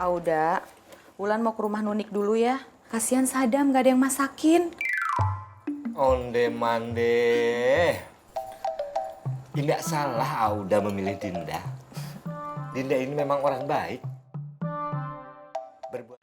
Auda, Wulan mau ke rumah Nunik dulu ya. Kasihan Sadam gak ada yang masakin. Onde mande. Tidak salah Auda memilih Dinda. Dinda ini memang orang baik. Berbuat.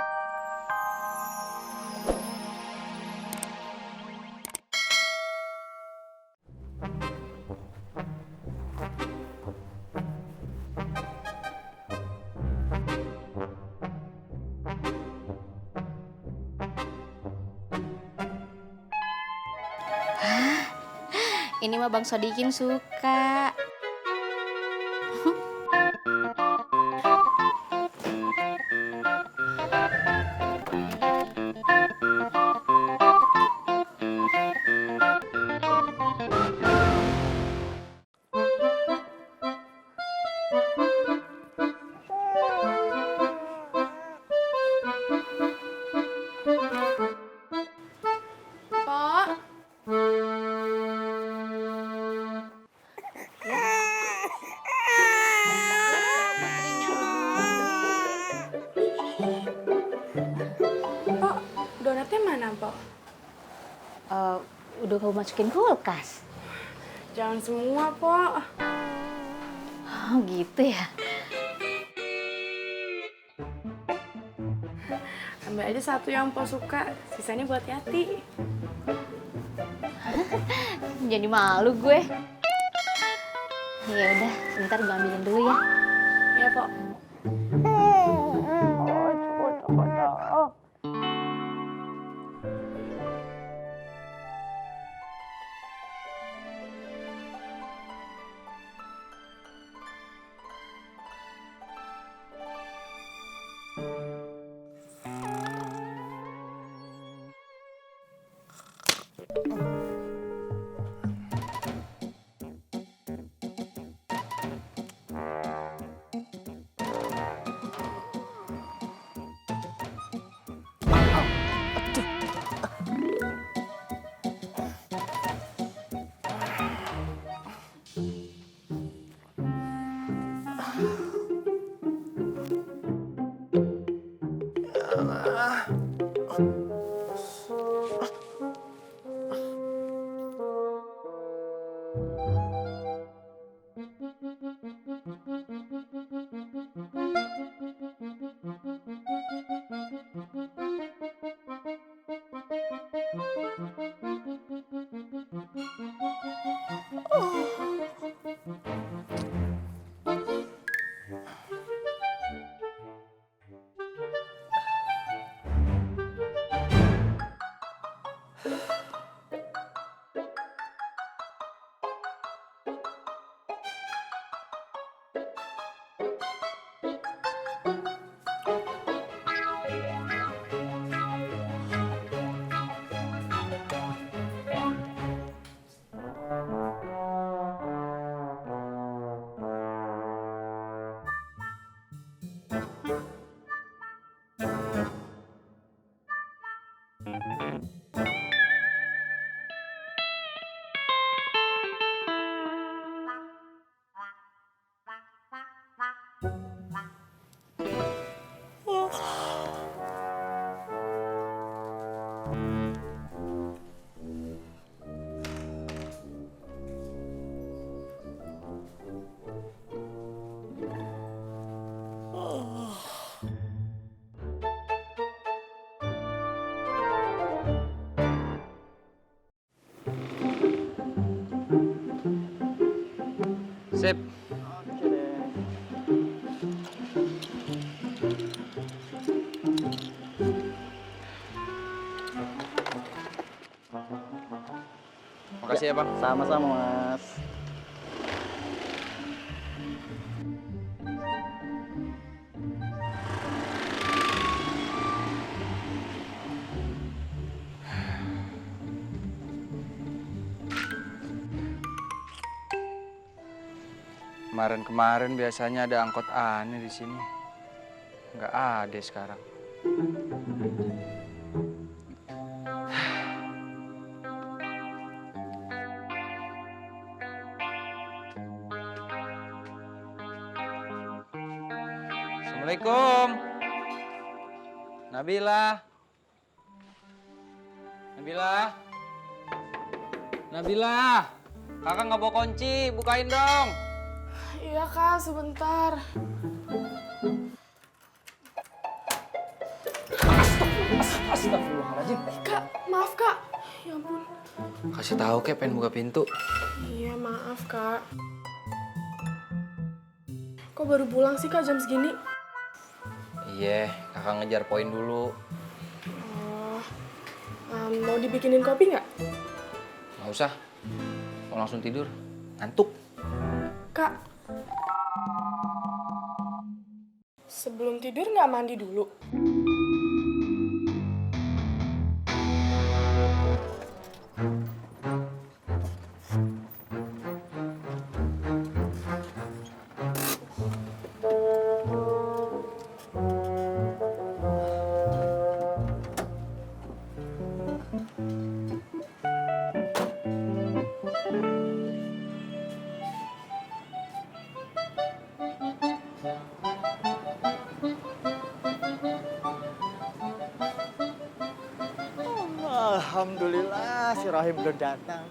Ini mah Bang Sodikin suka. Pak. Pak, donatnya mana, Pak? Udah kamu masukin kulkas. Jangan semua, Pak. Oh gitu ya. Ambil aja satu yang Pak suka, sisanya buat Yati. Jadi malu gue. Ya udah, sebentar gue ambilin dulu ya. Iya, Pak. Sip. Makasih ya, Bang. Sama-sama, Mas. Kemarin-kemarin biasanya ada angkot aneh di sini. Nggak ada sekarang. Assalamualaikum. Nabila. Nabila. Nabila. Kakak nggak bawa kunci, bukain dong. Iya kak, sebentar. Astagfirullahaladzim. Kak, maaf kak. Ya ampun. Kasih tahu kayak pengen buka pintu. Iya maaf kak. Kok baru pulang sih kak jam segini? Iya, kakak ngejar poin dulu. Oh, mau dibikinin kopi nggak? Nggak usah. Mau langsung tidur. Ngantuk. Kak, sebelum tidur nggak mandi dulu? Alhamdulillah si Rahim udah datang.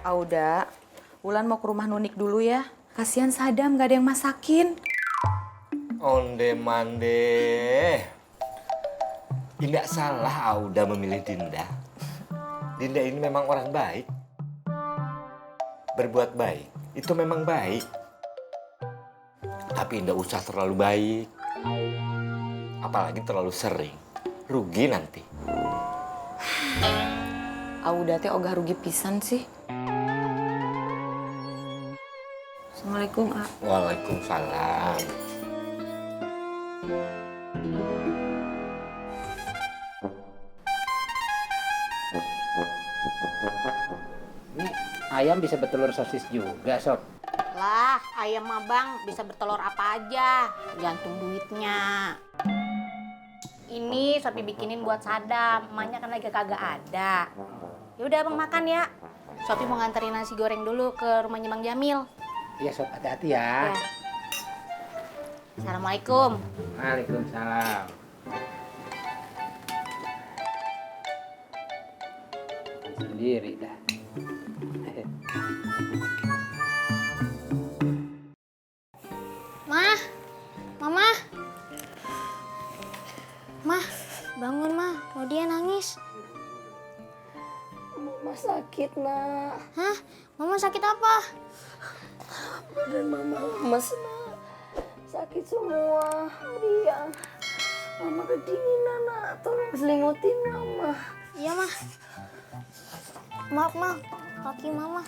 Auda, Wulan mau ke rumah Nunik dulu ya. Kasihan Sadam gak ada yang masakin. Onde mande. Tidak salah Auda memilih Dinda. Dinda ini memang orang baik. Berbuat baik itu memang baik. Tapi tidak usah terlalu baik. Apalagi terlalu sering. Rugi nanti. Auda teh ogah rugi pisan sih. Assalamualaikum, A. Waalaikumsalam. Ini ayam bisa bertelur sosis juga, Sob. Lah, ayam abang bisa bertelur apa aja, gantung duitnya. Ini Sopi bikinin buat Sadam, emaknya kan lagi kagak ada. Yaudah abang makan ya. Sopi mau nganterin nasi goreng dulu ke rumahnya Bang Jamil. Iya, Sob, hati-hati ya. Ya. Assalamualaikum. Waalaikumsalam. Makan sendiri dah. Mah, Mama. Mah, bangun Mah, Rodia nangis. Mama sakit nak. Hah? Mama sakit apa? Badan mama lemes nak. Sakit semua. Dia. Mama kedinginan nak. Tolong selimutin mama. Iya Mah. Maaf Mah, kaki Mama.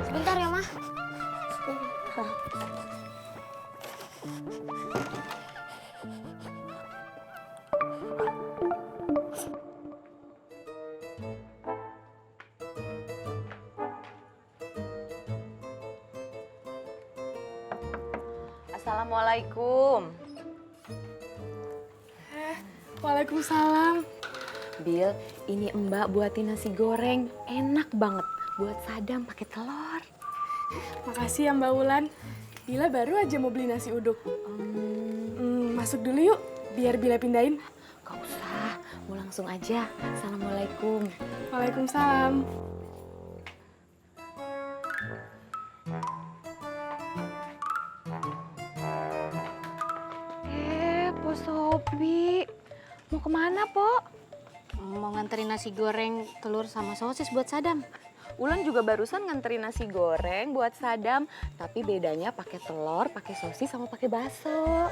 Sebentar ya Mah. Assalamualaikum. Waalaikumsalam. Bil, ini Mbak buatin nasi goreng. Enak banget. Buat Sadam pakai telur. Makasih ya Mbak Wulan. Bila baru aja mau beli nasi uduk. Masuk dulu yuk, biar Bila pindahin. Gak usah, mau langsung aja. Assalamualaikum. Waalaikumsalam. Po Sopi. Mau kemana, Po? Mau nganterin nasi goreng, telur sama sosis buat Sadam. Wulan juga barusan nganterin nasi goreng buat Sadam, tapi bedanya pakai telur, pakai sosis sama pakai bakso.